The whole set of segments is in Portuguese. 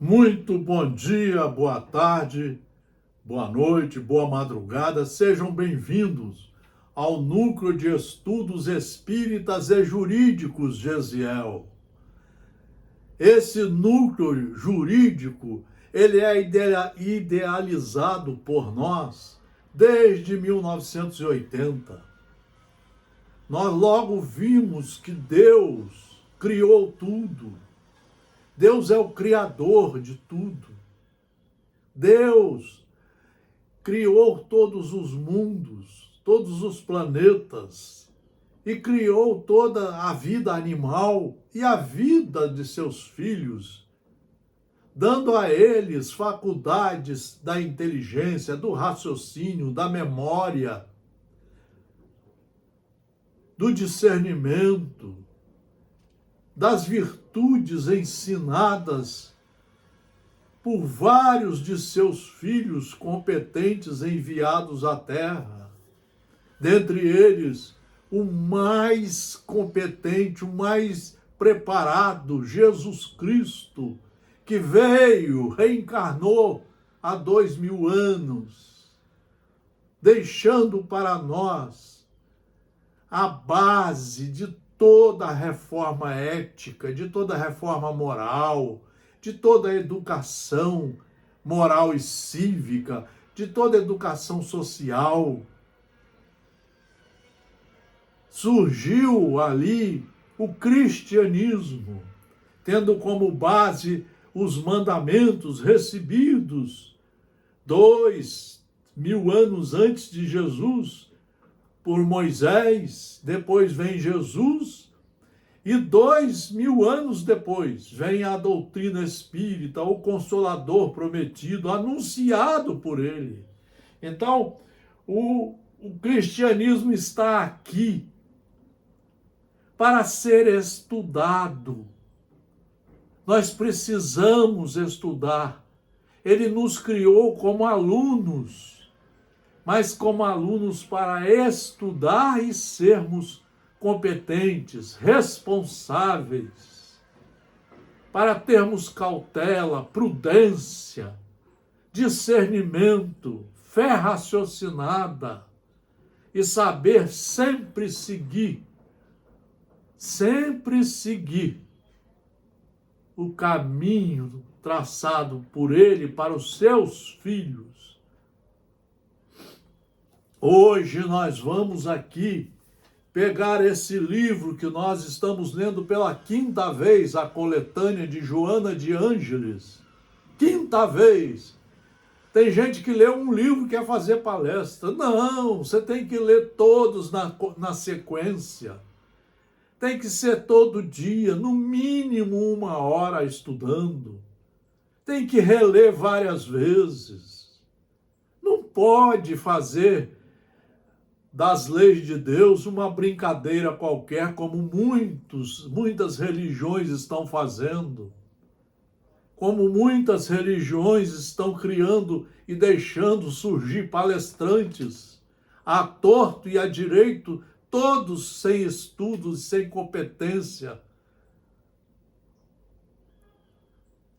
Muito bom dia, boa tarde, boa noite, boa madrugada. Sejam bem-vindos ao Núcleo de Estudos Espíritas e Jurídicos Gesiel. Esse núcleo jurídico, ele é idealizado por nós desde 1980. Nós logo vimos que Deus criou tudo. Deus é o criador de tudo. Deus criou todos os mundos, todos os planetas, e criou toda a vida animal e a vida de seus filhos, dando a eles faculdades da inteligência, do raciocínio, da memória, do discernimento, das virtudes ensinadas por vários de seus filhos competentes enviados à Terra. Dentre eles, o mais competente, o mais preparado, Jesus Cristo, que veio, reencarnou há 2000 anos, deixando para nós a base de toda a reforma ética, de toda a reforma moral, de toda a educação moral e cívica, de toda a educação social. Surgiu ali o cristianismo, tendo como base os mandamentos recebidos 2000 anos antes de Jesus, por Moisés, depois vem Jesus, e 2000 anos depois vem a doutrina espírita, o Consolador prometido, anunciado por ele. Então, o cristianismo está aqui para ser estudado. Nós precisamos estudar. Ele nos criou como alunos, mas como alunos para estudar e sermos competentes, responsáveis, para termos cautela, prudência, discernimento, fé raciocinada e saber sempre seguir o caminho traçado por ele para os seus filhos. Hoje nós vamos aqui pegar esse livro que nós estamos lendo pela 5ª vez, a coletânea de Joana de Ângeles. 5ª vez. Tem gente que lê um livro e quer fazer palestra. Não, você tem que ler todos na sequência. Tem que ser todo dia, no mínimo 1 hora estudando. Tem que reler várias vezes. Não pode fazer das leis de Deus uma brincadeira qualquer, como muitas religiões estão fazendo, como muitas religiões estão criando e deixando surgir palestrantes à torto e à direito, todos sem estudos, sem competência.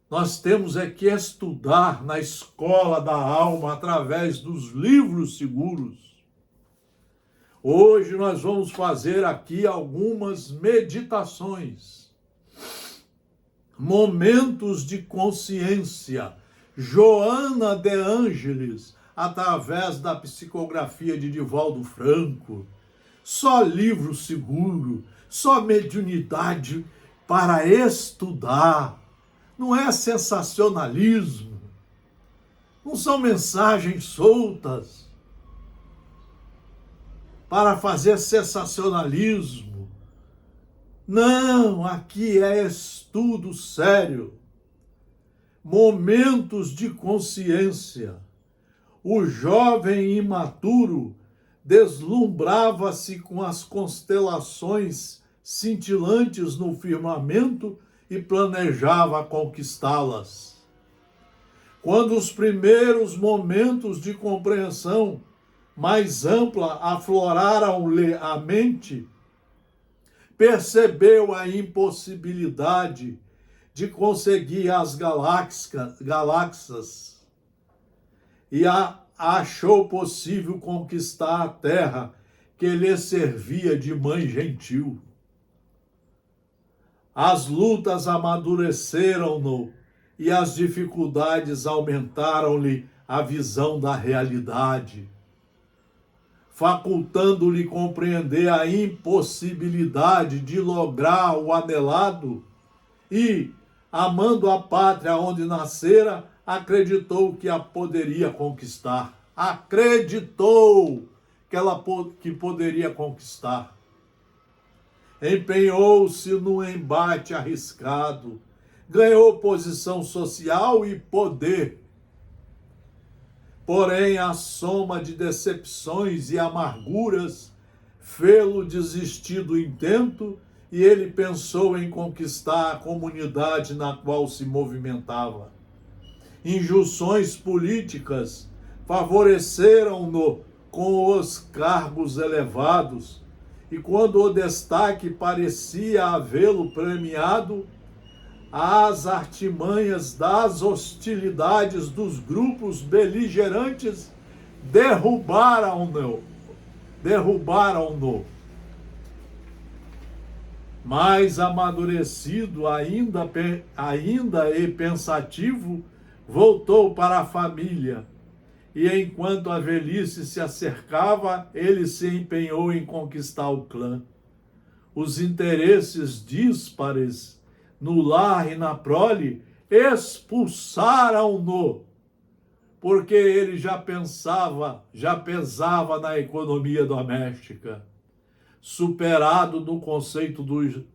Nós temos é que estudar na escola da alma através dos livros seguros. Hoje nós vamos fazer aqui algumas meditações, momentos de consciência. Joana de Ângeles, através da psicografia de Divaldo Franco. Só livro seguro, só mediunidade para estudar. Não é sensacionalismo, não são mensagens soltas para fazer sensacionalismo. Não, aqui é estudo sério. Momentos de consciência. O jovem imaturo deslumbrava-se com as constelações cintilantes no firmamento e planejava conquistá-las. Quando os primeiros momentos de compreensão mais ampla afloraram-lhe a mente, percebeu a impossibilidade de conseguir as galáxias e achou possível conquistar a terra que lhe servia de mãe gentil. As lutas amadureceram-no e as dificuldades aumentaram-lhe a visão da realidade, facultando-lhe compreender a impossibilidade de lograr o anelado e, amando a pátria onde nascera, acreditou que a poderia conquistar. Acreditou que poderia conquistar. Empenhou-se num embate arriscado, ganhou posição social e poder. Porém, a soma de decepções e amarguras fê-lo desistir do intento e ele pensou em conquistar a comunidade na qual se movimentava. Injunções políticas favoreceram-no com os cargos elevados, e quando o destaque parecia havê-lo premiado, as artimanhas das hostilidades dos grupos beligerantes derrubaram-no. Mais amadurecido, ainda e pensativo, voltou para a família, e enquanto a velhice se acercava, ele se empenhou em conquistar o clã. Os interesses díspares no lar e na prole expulsaram-no, porque ele já pesava na economia doméstica. Superado no conceito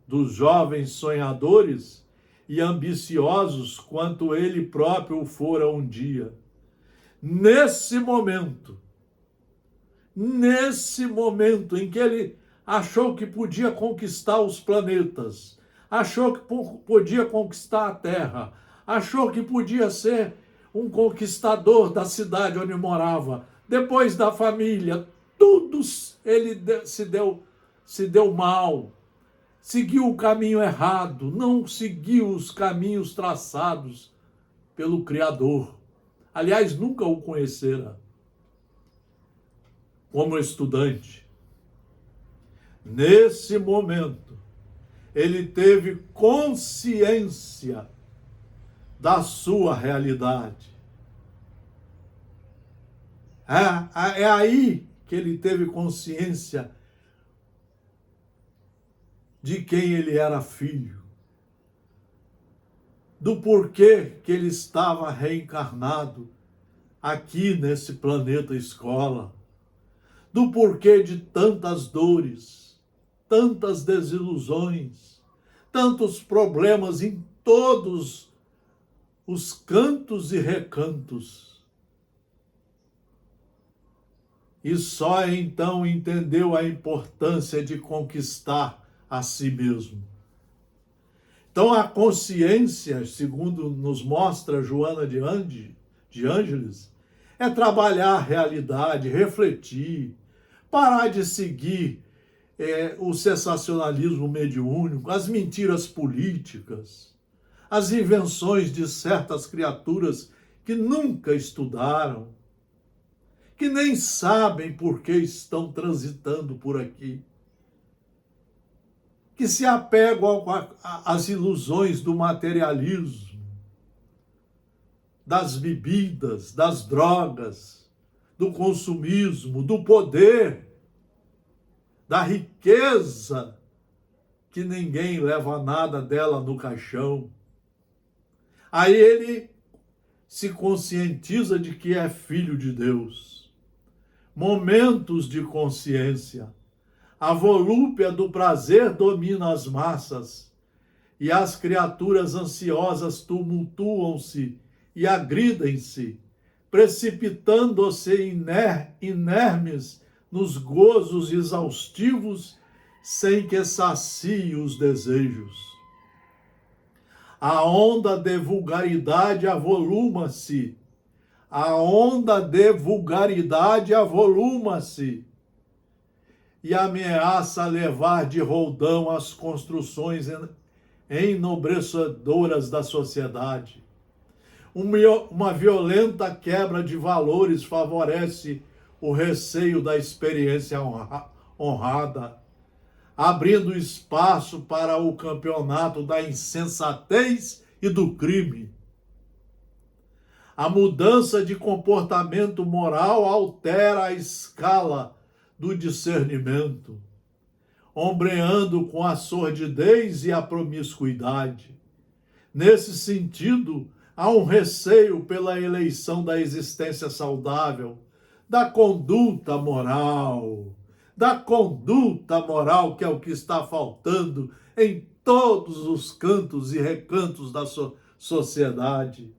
dos jovens sonhadores e ambiciosos quanto ele próprio fora um dia. Nesse momento em que ele achou que podia conquistar os planetas, achou que podia conquistar a Terra, achou que podia ser um conquistador da cidade onde morava, depois da família, tudo ele se deu mal, seguiu o caminho errado, não seguiu os caminhos traçados pelo Criador. Aliás, nunca o conhecera como estudante. Nesse momento, ele teve consciência da sua realidade. É aí que ele teve consciência de quem ele era filho, do porquê que ele estava reencarnado aqui nesse planeta escola, do porquê de tantas dores, tantas desilusões, tantos problemas em todos os cantos e recantos. E só então entendeu a importância de conquistar a si mesmo. Então a consciência, segundo nos mostra Joana de Ângeles, é trabalhar a realidade, refletir, parar de seguir o sensacionalismo mediúnico, as mentiras políticas, as invenções de certas criaturas que nunca estudaram, que nem sabem por que estão transitando por aqui, que se apegam às ilusões do materialismo, das bebidas, das drogas, do consumismo, do poder, da riqueza, que ninguém leva nada dela no caixão. Aí ele se conscientiza de que é filho de Deus. Momentos de consciência. A volúpia do prazer domina as massas e as criaturas ansiosas tumultuam-se e agridem-se, precipitando-se inermes nos gozos exaustivos sem que sacie os desejos. A onda de vulgaridade avoluma-se. E ameaça levar de roldão as construções enobrecedoras da sociedade. Uma violenta quebra de valores favorece o receio da experiência honrada, abrindo espaço para o campeonato da insensatez e do crime. A mudança de comportamento moral altera a escala do discernimento, ombreando com a sordidez e a promiscuidade. Nesse sentido, há um receio pela eleição da existência saudável, da conduta moral, que é o que está faltando em todos os cantos e recantos da sociedade.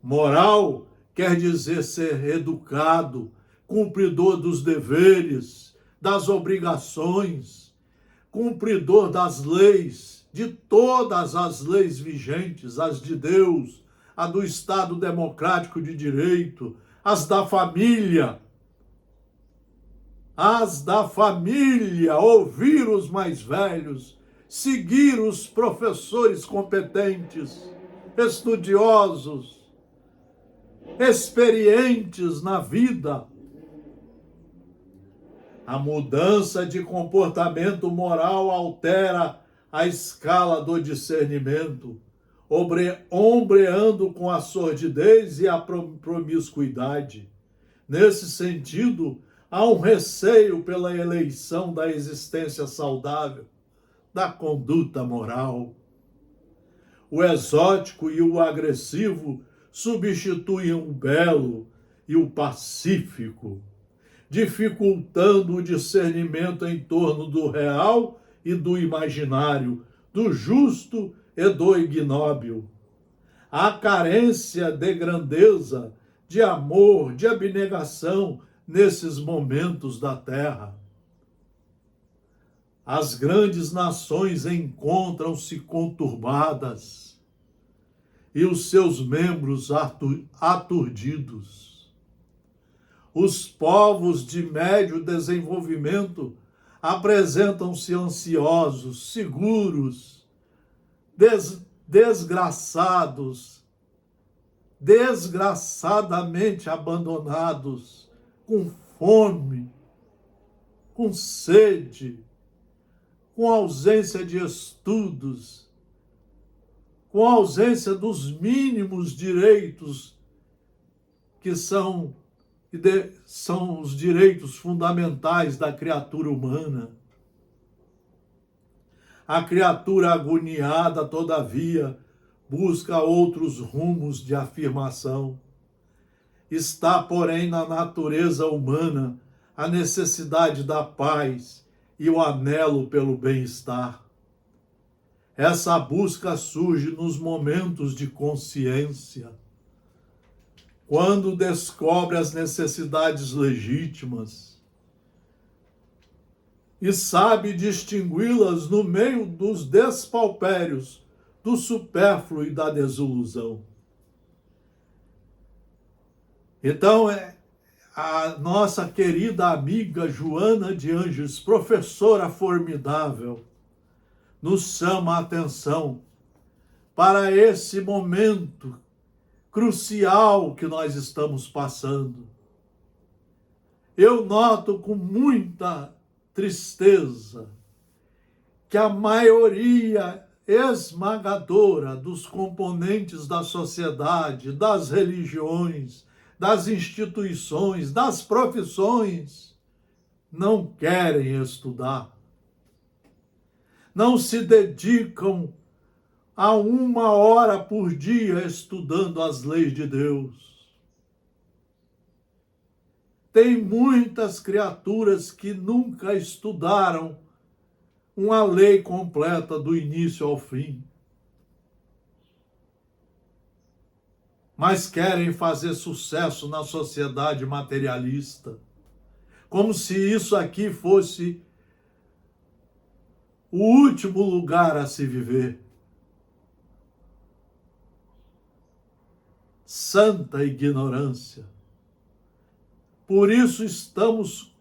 Moral quer dizer ser educado, cumpridor dos deveres, das obrigações, cumpridor das leis, de todas as leis vigentes, as de Deus, a do Estado Democrático de Direito, as da família, ouvir os mais velhos, seguir os professores competentes, estudiosos, experientes na vida. A mudança de comportamento moral altera a escala do discernimento, ombreando com a sordidez e a promiscuidade. Nesse sentido, há um receio pela eleição da existência saudável, da conduta moral. O exótico e o agressivo substituem o belo e o pacífico, dificultando o discernimento em torno do real e do imaginário, do justo e do ignóbil. Há carência de grandeza, de amor, de abnegação nesses momentos da terra. As grandes nações encontram-se conturbadas e os seus membros aturdidos. Os povos de médio desenvolvimento apresentam-se ansiosos, seguros, desgraçadamente abandonados, com fome, com sede, com ausência de estudos, com ausência dos mínimos direitos que são os direitos fundamentais da criatura humana. A criatura agoniada, todavia, busca outros rumos de afirmação. Está, porém, na natureza humana a necessidade da paz e o anelo pelo bem-estar. Essa busca surge nos momentos de consciência, quando descobre as necessidades legítimas e sabe distingui-las no meio dos despaupérios, do supérfluo e da desilusão. Então, a nossa querida amiga Joana de Ângeles, professora formidável, nos chama a atenção para esse momento crucial que nós estamos passando. Eu noto com muita tristeza que a maioria esmagadora dos componentes da sociedade, das religiões, das instituições, das profissões, não querem estudar. Não se dedicam a 1 hora por dia estudando as leis de Deus. Tem muitas criaturas que nunca estudaram uma lei completa do início ao fim, mas querem fazer sucesso na sociedade materialista, como se isso aqui fosse o último lugar a se viver. Santa ignorância. Por isso estamos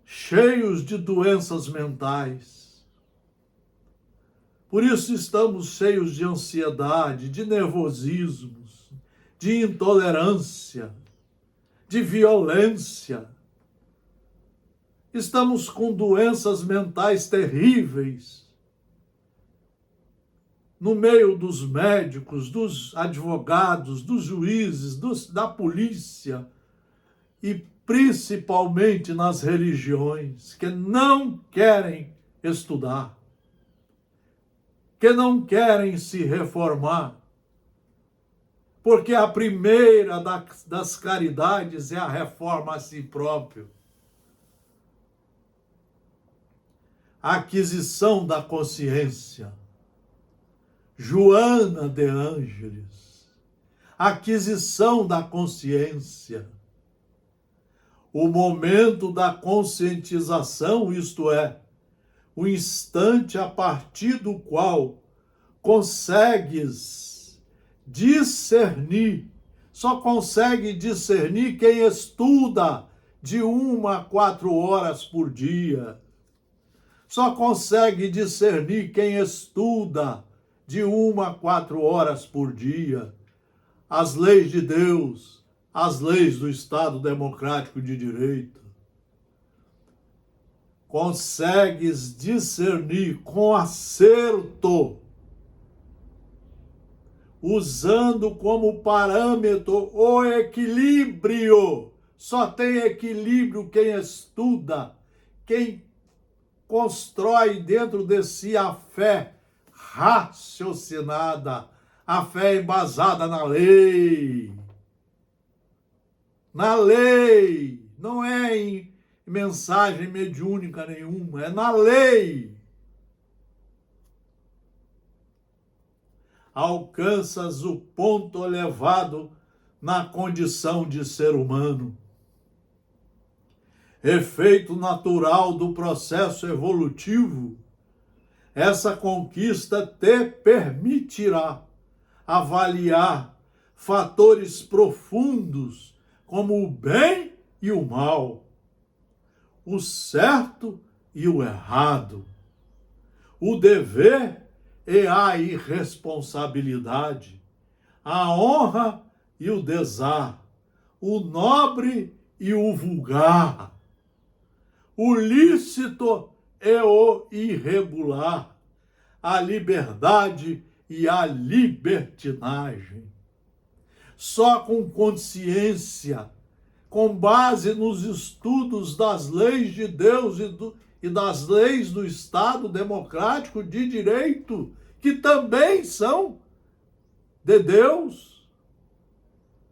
cheios de doenças mentais, Por isso estamos cheios de ansiedade, de nervosismos, de intolerância, de violência. Estamos com doenças mentais terríveis. No meio dos médicos, dos advogados, dos juízes, da polícia e principalmente nas religiões que não querem estudar, que não querem se reformar, porque a primeira das caridades é a reforma a si próprio. A aquisição da consciência. Joana de Ângeles, aquisição da consciência. O momento da conscientização, isto é, o instante a partir do qual consegues discernir, só consegue discernir quem estuda de 1 a 4 horas por dia. Só consegue discernir quem estuda de 1 a 4 horas por dia as leis de Deus, as leis do Estado Democrático de Direito. Consegues discernir com acerto, usando como parâmetro o equilíbrio. Só tem equilíbrio quem estuda, quem constrói dentro de si a fé raciocinada, a fé embasada na lei. Na lei, não é em mensagem mediúnica nenhuma, é na lei. Alcanças o ponto elevado na condição de ser humano. Efeito natural do processo evolutivo, essa conquista te permitirá avaliar fatores profundos como o bem e o mal, o certo e o errado, o dever e a irresponsabilidade, a honra e o desar, o nobre e o vulgar, o lícito e o irregular, a liberdade e a libertinagem. Só com consciência, com base nos estudos das leis de Deus e das leis do Estado Democrático de Direito, que também são de Deus,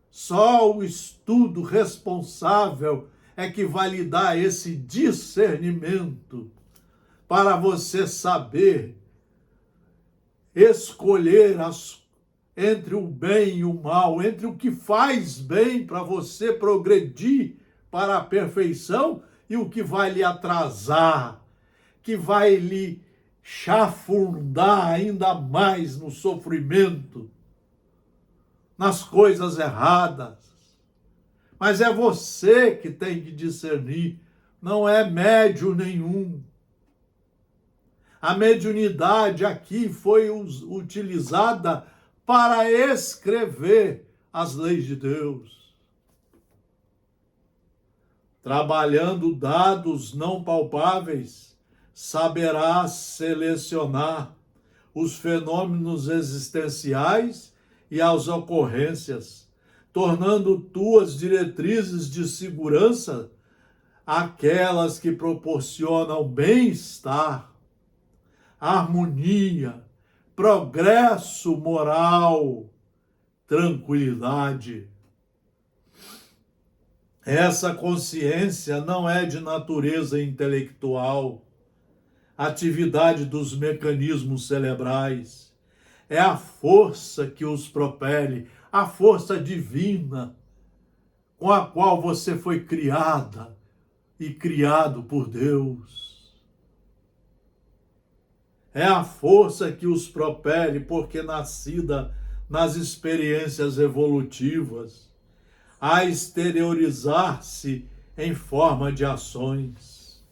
só o estudo responsável é que vai lhe dar esse discernimento para você saber escolher entre o bem e o mal, entre o que faz bem para você progredir para a perfeição e o que vai lhe atrasar, que vai lhe chafurdar ainda mais no sofrimento, nas coisas erradas. Mas é você que tem que discernir, não é médium nenhum. A mediunidade aqui foi utilizada para escrever as leis de Deus. Trabalhando dados não palpáveis, saberás selecionar os fenômenos existenciais e as ocorrências, tornando tuas diretrizes de segurança aquelas que proporcionam bem-estar, harmonia, progresso moral, tranquilidade. Essa consciência não é de natureza intelectual, atividade dos mecanismos cerebrais. É a força que os propele, a força divina com a qual você foi criada e criado por Deus. É a força que os propele, porque nascida nas experiências evolutivas, a exteriorizar-se em forma de ações.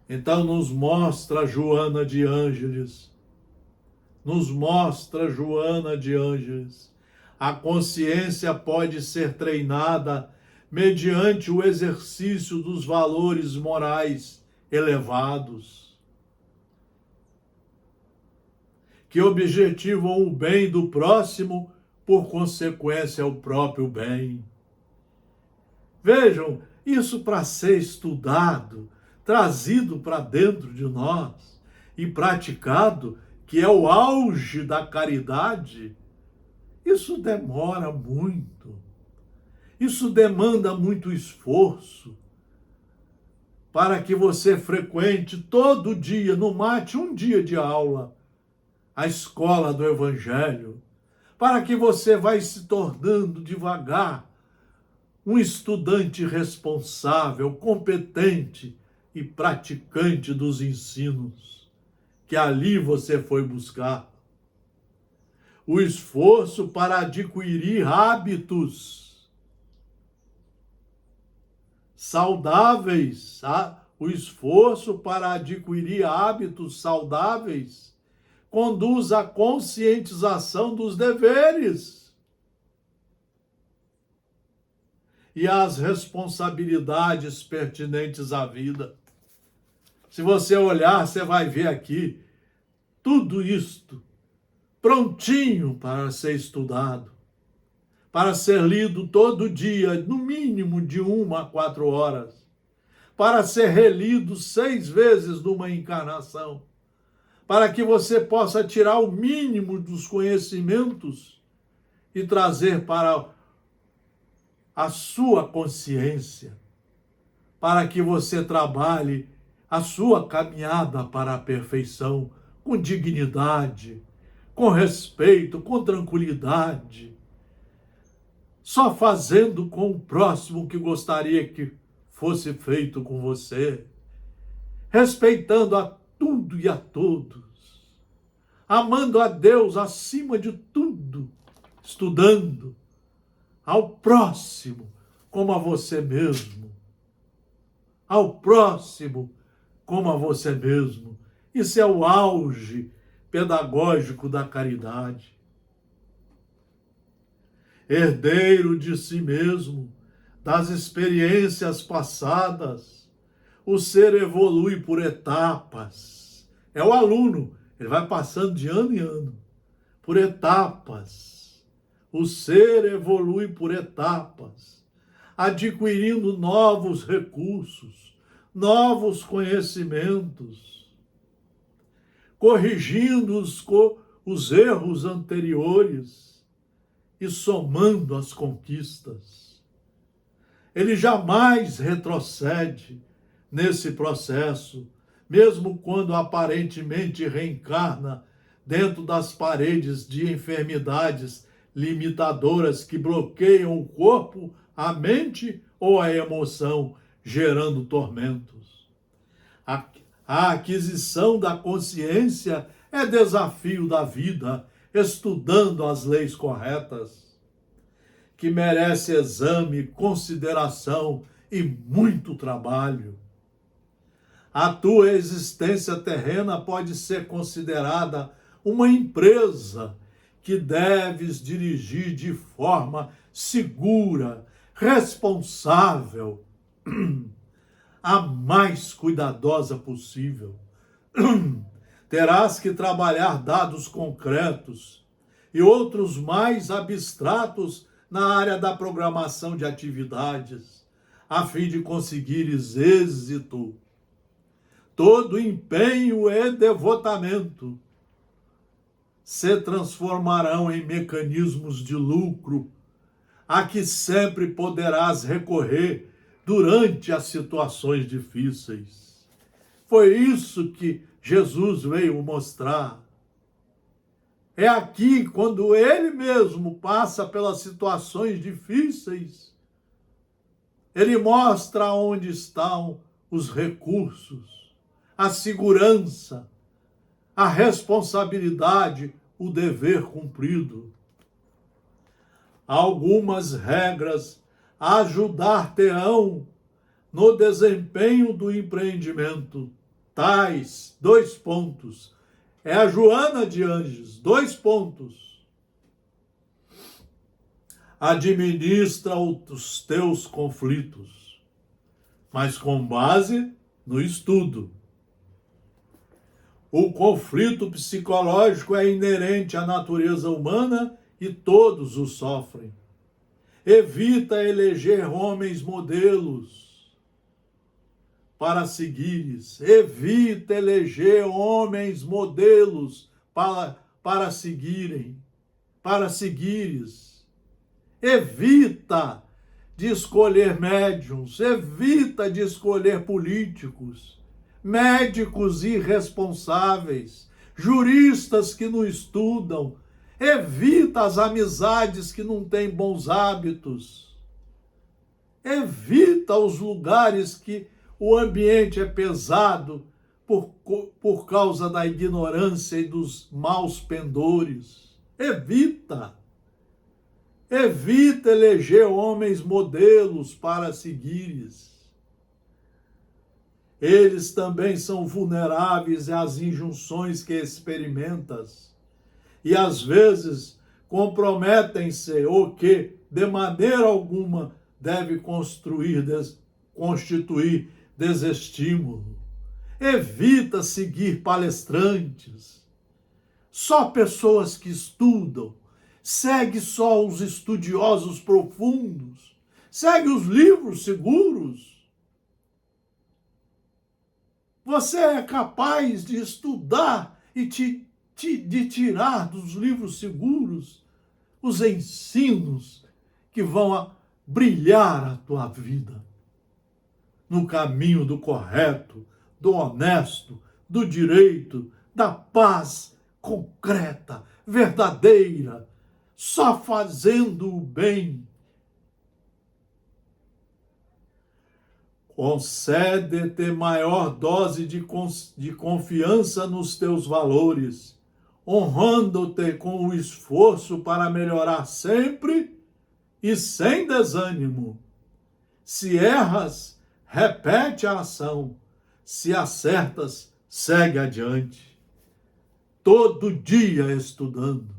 Então nos mostra Joana de Ângeles, nos mostra Joana de Ângeles. A consciência pode ser treinada mediante o exercício dos valores morais elevados, que objetivam o bem do próximo, por consequência, o próprio bem. Vejam, isso para ser estudado, trazido para dentro de nós e praticado, que é o auge da caridade, isso demora muito. Isso demanda muito esforço para que você frequente todo dia, no mate um dia de aula, a escola do Evangelho, para que você vai se tornando devagar um estudante responsável, competente e praticante dos ensinos que ali você foi buscar. O esforço para adquirir hábitos saudáveis, o esforço para adquirir hábitos saudáveis conduz à conscientização dos deveres e às responsabilidades pertinentes à vida. Se você olhar, você vai ver aqui tudo isto prontinho para ser estudado, para ser lido todo dia, no mínimo de 1 a 4 horas, para ser relido 6 vezes numa encarnação, para que você possa tirar o mínimo dos conhecimentos e trazer para a sua consciência, para que você trabalhe a sua caminhada para a perfeição com dignidade, com respeito, com tranquilidade, só fazendo com o próximo o que gostaria que fosse feito com você, respeitando a tudo e a todos, amando a Deus acima de tudo, estudando ao próximo como a você mesmo, ao próximo como a você mesmo. Isso é o auge pedagógico da caridade. Herdeiro de si mesmo, das experiências passadas, o ser evolui por etapas. É o aluno, ele vai passando de ano em ano, por etapas. O ser evolui por etapas, adquirindo novos recursos, novos conhecimentos, corrigindo os erros anteriores e somando as conquistas. Ele jamais retrocede nesse processo, mesmo quando aparentemente reencarna dentro das paredes de enfermidades limitadoras que bloqueiam o corpo, a mente ou a emoção, gerando tormentos. A aquisição da consciência é desafio da vida, estudando as leis corretas, que merece exame, consideração e muito trabalho. A tua existência terrena pode ser considerada uma empresa que deves dirigir de forma segura, responsável, a mais cuidadosa possível. Terás que trabalhar dados concretos e outros mais abstratos na área da programação de atividades, a fim de conseguires êxito. Todo empenho e devotamento se transformarão em mecanismos de lucro, a que sempre poderás recorrer durante as situações difíceis. Foi isso que Jesus veio mostrar. É aqui, quando ele mesmo passa pelas situações difíceis, ele mostra onde estão os recursos, a segurança, a responsabilidade, o dever cumprido. Algumas regras ajudar-te-ão no desempenho do empreendimento, tais, dois pontos. É a Joana de Ângeles, dois pontos. Administra os teus conflitos, mas com base no estudo. O conflito psicológico é inerente à natureza humana e todos o sofrem. Evita eleger homens modelos para seguires. Evita eleger homens modelos para seguirem, para seguires. Evita de escolher médiuns, evita de escolher políticos, médicos irresponsáveis, juristas que não estudam. Evita as amizades que não têm bons hábitos. Evita os lugares que o ambiente é pesado por causa da ignorância e dos maus pendores. Evita. Evita eleger homens modelos para seguires. Eles também são vulneráveis às injunções que experimentas e às vezes comprometem-se o que, de maneira alguma, deve constituir desestímulo. Evita seguir palestrantes, só pessoas que estudam. Segue só os estudiosos profundos. Segue os livros seguros. Você é capaz de estudar e de tirar dos livros seguros os ensinos que vão brilhar a tua vida no caminho do correto, do honesto, do direito, da paz concreta, verdadeira, só fazendo o bem. Concede-te maior dose de confiança nos teus valores, honrando-te com o esforço para melhorar sempre e sem desânimo. Se erras, repete a ação. Se acertas, segue adiante. Todo dia estudando.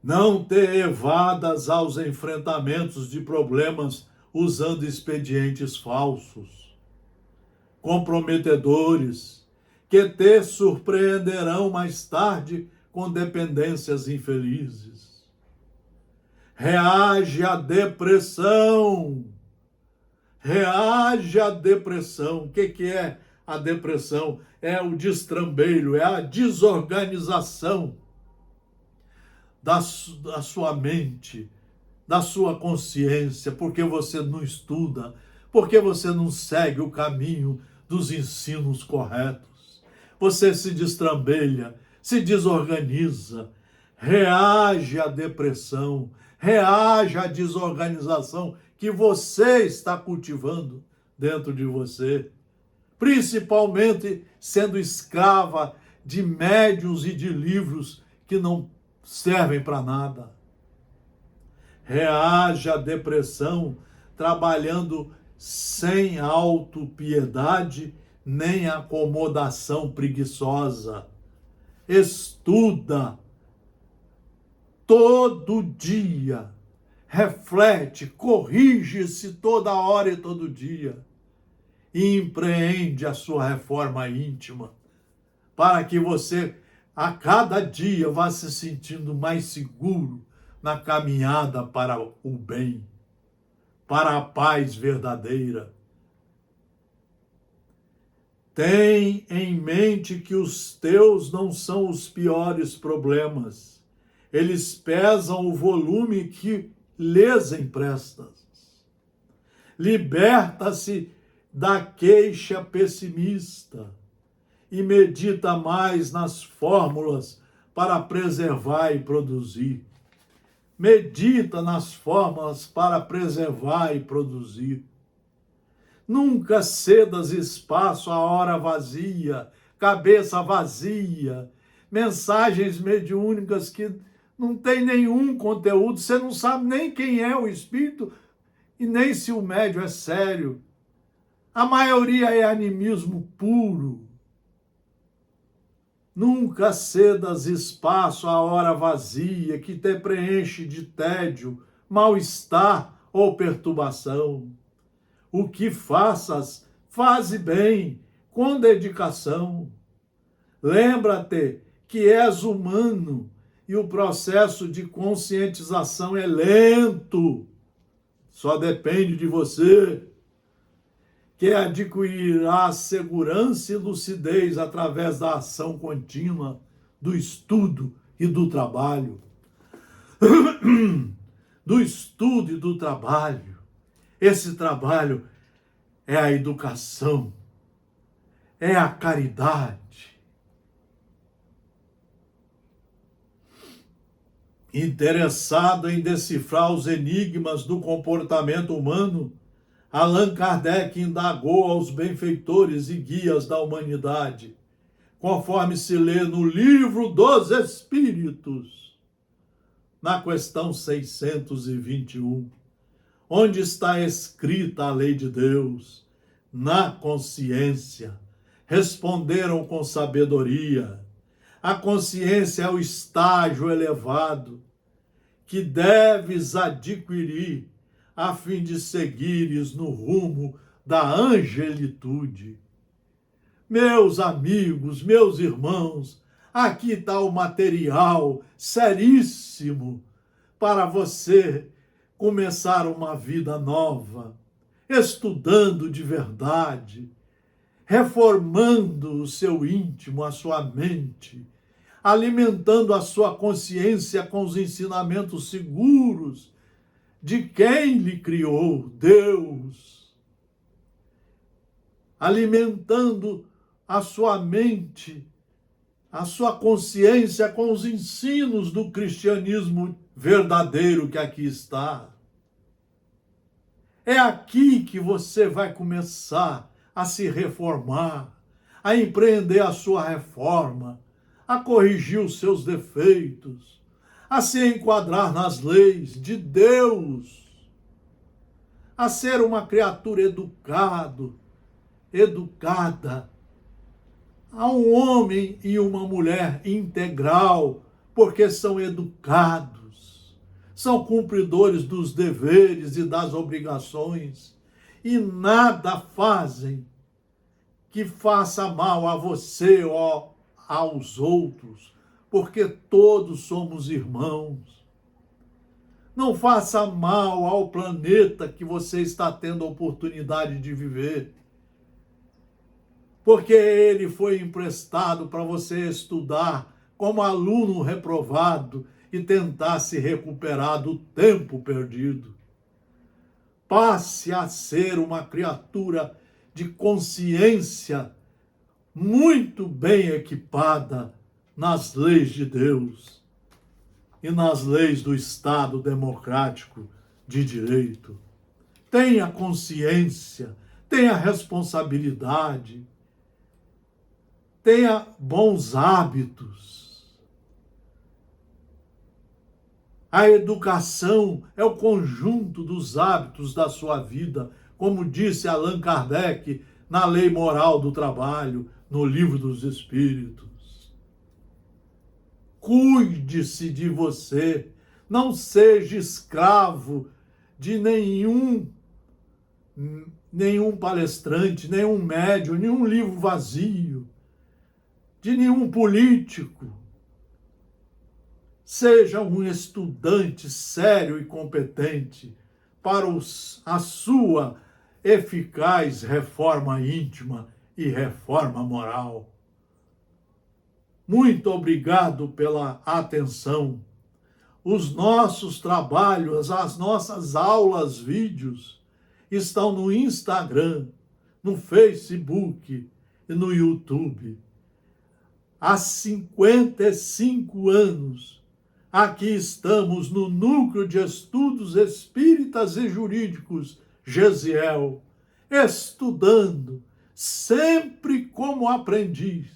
Não te evadas aos enfrentamentos de problemas usando expedientes falsos, comprometedores, que te surpreenderão mais tarde com dependências infelizes. Reage à depressão. Reage à depressão. O que é a depressão? É o destrambelho, é a desorganização da sua mente, da sua consciência, porque você não estuda, porque você não segue o caminho dos ensinos corretos. Você se destrambelha, se desorganiza, reage à depressão, reage à desorganização que você está cultivando dentro de você, principalmente sendo escrava de médiuns e de livros que não servem para nada. Reage à depressão trabalhando sem autopiedade nem acomodação preguiçosa. Estuda todo dia, reflete, corrige-se toda hora e todo dia e empreende a sua reforma íntima para que você a cada dia vá se sentindo mais seguro na caminhada para o bem, para a paz verdadeira. Tem em mente que os teus não são os piores problemas. Eles pesam o volume que lhes emprestas. Liberta-se da queixa pessimista e medita mais nas fórmulas para preservar e produzir. Medita nas fórmulas para preservar e produzir. Nunca cedas espaço à hora vazia, cabeça vazia, mensagens mediúnicas que não tem nenhum conteúdo, você não sabe nem quem é o espírito e nem se o médium é sério. A maioria é animismo puro. Nunca cedas espaço à hora vazia que te preenche de tédio, mal-estar ou perturbação. O que faças, faze bem, com dedicação. Lembra-te que és humano e o processo de conscientização é lento. Só depende de você, que adquirirá segurança e lucidez através da ação contínua, do estudo e do trabalho. Do estudo e do trabalho. Esse trabalho é a educação, é a caridade. Interessado em decifrar os enigmas do comportamento humano, Allan Kardec indagou aos benfeitores e guias da humanidade, conforme se lê no Livro dos Espíritos, na questão 621, onde está escrita a lei de Deus, na consciência. Responderam com sabedoria. A consciência é o estágio elevado que deves adquirir a fim de seguires no rumo da angelitude. Meus amigos, meus irmãos, aqui está o material seríssimo para você começar uma vida nova, estudando de verdade, reformando o seu íntimo, a sua mente, alimentando a sua consciência com os ensinamentos seguros de quem lhe criou, Deus. Alimentando a sua mente, a sua consciência com os ensinos do cristianismo verdadeiro que aqui está. É aqui que você vai começar a se reformar, a empreender a sua reforma, a corrigir os seus defeitos, a se enquadrar nas leis de Deus, a ser uma criatura educada, a um homem e uma mulher integral, porque são educados, são cumpridores dos deveres e das obrigações, e nada fazem que faça mal a você ou aos outros, porque todos somos irmãos. Não faça mal ao planeta que você está tendo a oportunidade de viver, porque ele foi emprestado para você estudar como aluno reprovado e tentar se recuperar do tempo perdido. Passe a ser uma criatura de consciência muito bem equipada nas leis de Deus e nas leis do Estado democrático de direito. Tenha consciência, tenha responsabilidade, tenha bons hábitos. A educação é o conjunto dos hábitos da sua vida, como disse Allan Kardec na Lei Moral do Trabalho, no Livro dos Espíritos. Cuide-se de você, não seja escravo de nenhum palestrante, nenhum médium, nenhum livro vazio, de nenhum político. Seja um estudante sério e competente para a sua eficaz reforma íntima e reforma moral. Muito obrigado pela atenção. Os nossos trabalhos, as nossas aulas, vídeos, estão no Instagram, no Facebook e no YouTube. Há 55 anos, aqui estamos no Núcleo de Estudos Espíritas e Jurídicos, Gesiel, estudando, sempre como aprendiz,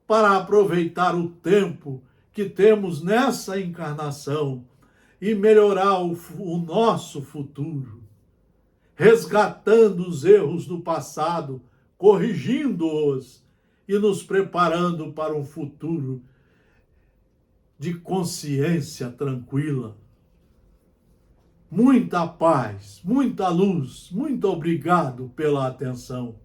para aproveitar o tempo que temos nessa encarnação e melhorar o nosso futuro. resgatando os erros do passado, corrigindo-os e nos preparando para um futuro de consciência tranquila. Muita paz, muita luz, muito obrigado pela atenção.